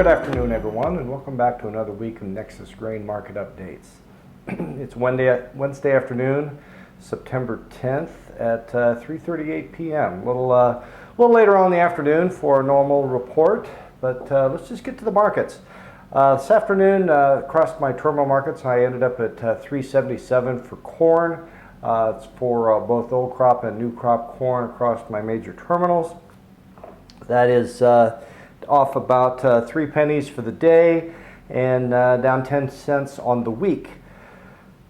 good afternoon, everyone, and welcome back to another week of Nexus Grain Market Updates. It's Wednesday afternoon, September 10th at 3:38 p.m. A little later on in the afternoon for a normal report, but let's just get to the markets. This afternoon, across my terminal markets, I ended up at 377 for corn. It's for both old crop and new crop corn across my major terminals. That is off about 3 pennies for the day and down 10 cents on the week.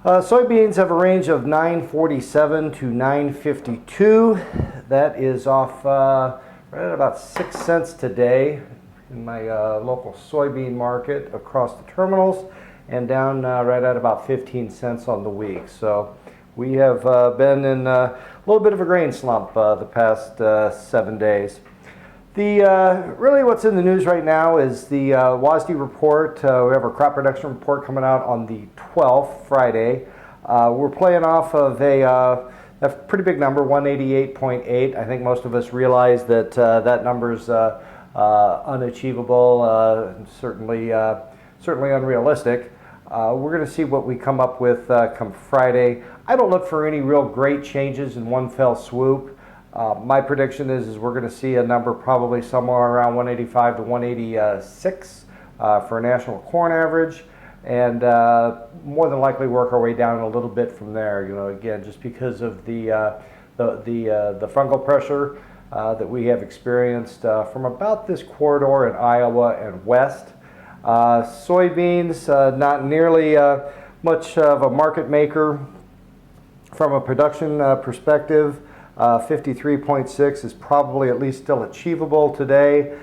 Soybeans have a range of 947 to 952. That is off right at about 6 cents today in my local soybean market across the terminals, and down right at about 15 cents on the week. So we have been in a little bit of a grain slump the past 7 days. Really what's in the news right now is the WASDE report. We have our crop production report coming out on the 12th, Friday. We're playing off of a pretty big number, 188.8. I think most of us realize that that number's unachievable, certainly unrealistic. We're going to see what we come up with come Friday. I don't look for any real great changes in one fell swoop. My prediction is we're going to see a number probably somewhere around 185 to 186 for a national corn average, and more than likely work our way down a little bit from there. You know, again, just because of the fungal pressure that we have experienced from about this corridor in Iowa and west. Soybeans, not nearly much of a market maker from a production perspective. 53.6 is probably at least still achievable today.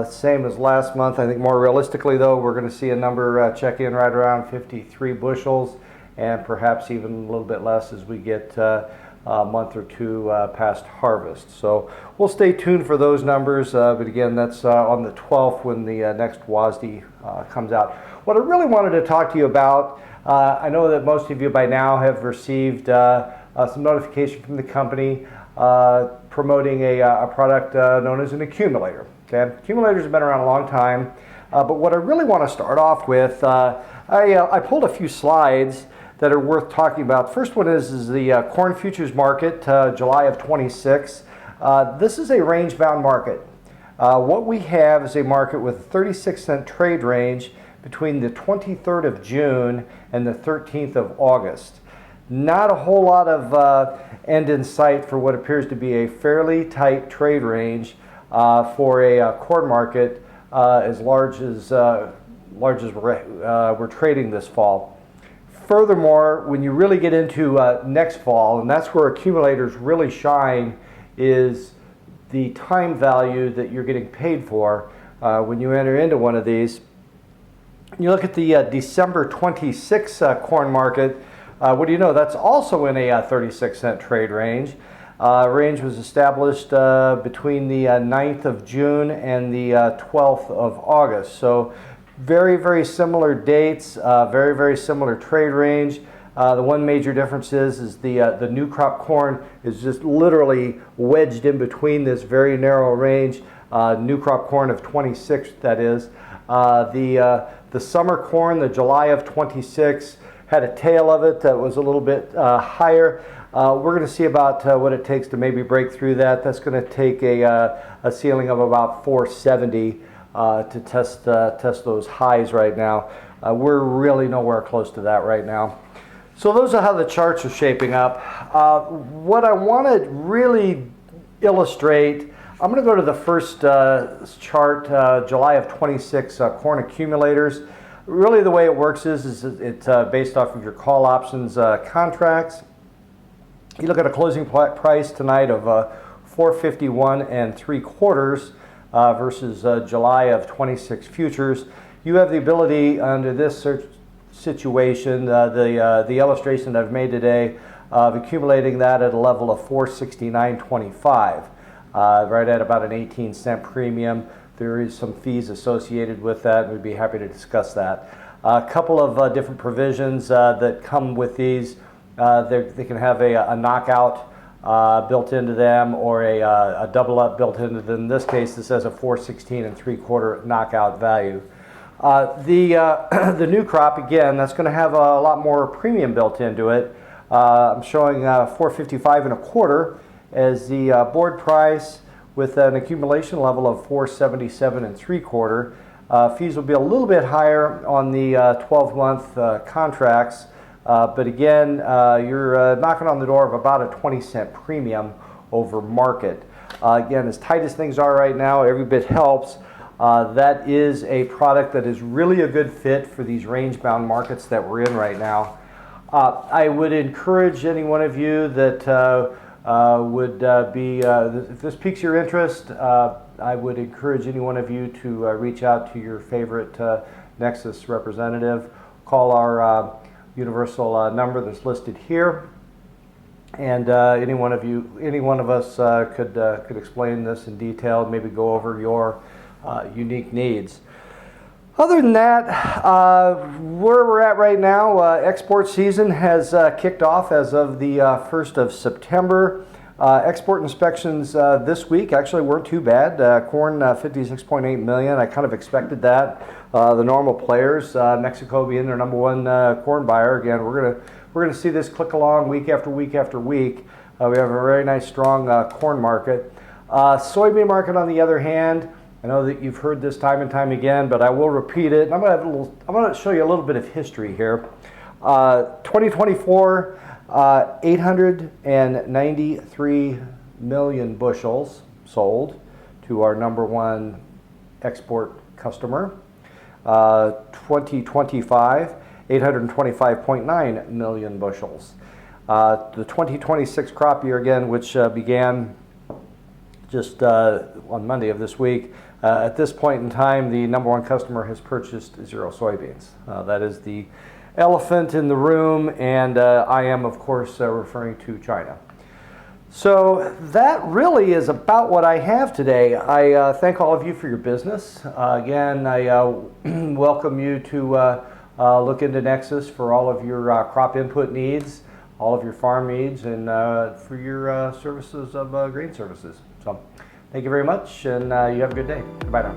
Same as last month. I think more realistically, though, we're going to see a number check in right around 53 bushels, and perhaps even a little bit less as we get a month or two past harvest. So we'll stay tuned for those numbers, but again, that's on the 12th when the next WASDE comes out. What I really wanted to talk to you about, I know that most of you by now have received some notification from the company promoting a product known as an accumulator. Okay? Accumulators have been around a long time, but what I really want to start off with, I pulled a few slides that are worth talking about. First one is the corn futures market, July of 26. This is a range-bound market. What we have is a market with a 36-cent trade range between the 23rd of June and the 13th of August. Not a whole lot of end in sight for what appears to be a fairly tight trade range for a corn market as large as we're trading this fall. Furthermore, when you really get into next fall, and that's where accumulators really shine, is the time value that you're getting paid for when you enter into one of these. You look at the December 26 corn market. What do you know? That's also in a 36-cent trade range. Range was established between the 9th of June and the 12th of August. So very, very similar dates, very, very similar trade range. The one major difference is the new crop corn is just literally wedged in between this very narrow range. New crop corn of 26, that is. The summer corn, the July of 26, had a tail of it that was a little bit higher. We're going to see about what it takes to maybe break through that. That's going to take a ceiling of about 470 to test those highs right now. We're really nowhere close to that right now. So those are how the charts are shaping up. What I want to really illustrate, I'm going to go to the first chart, July of 26 corn accumulators. Really the way it works is it's based off of your call options contracts. You look at a closing price tonight of 451 3/4 versus July of 26 futures. You have the ability under this situation, the illustration I've made today, of accumulating that at a level of 469.25, right at about an 18-cent premium. There is some fees associated with that, and we'd be happy to discuss that. A couple of different provisions that come with these. They can have a knockout built into them, or a double up built into them. In this case, this has a 416 3/4 knockout value. The new crop, again, that's going to have a lot more premium built into it. I'm showing 455 1/4 as the board price, with an accumulation level of 477 3/4. Fees will be a little bit higher on the 12-month contracts, but again, you're knocking on the door of about a 20-cent premium over market. Again, as tight as things are right now, every bit helps. That is a product that is really a good fit for these range-bound markets that we're in right now. I would encourage any one of you that if this piques your interest, I would encourage any one of you to reach out to your favorite Nexus representative. Call our universal number that's listed here, and any one of us could explain this in detail, maybe go over your unique needs. Other than that, where we're at right now, export season has kicked off as of the 1st of September. Export inspections this week actually weren't too bad. Corn 56.8 million. I kind of expected that. The normal players, Mexico being their number one corn buyer. Again, we're gonna see this click along week after week after week. We have a very nice strong corn market. Soybean market, on the other hand, I know that you've heard this time and time again, but I will repeat it. I'm going to show you a little bit of history here. 2024, 893 million bushels sold to our number one export customer. 2025, 825.9 million bushels. The 2026 crop year, again, which began just on Monday of this week, at this point in time, the number one customer has purchased 0 soybeans. That is the elephant in the room, and I am, of course, referring to China. So that really is about what I have today. I thank all of you for your business. Again, I welcome you to look into Nexus for all of your crop input needs, all of your farm needs, and for your services of grain services. So thank you very much, and you have a good day. Bye now.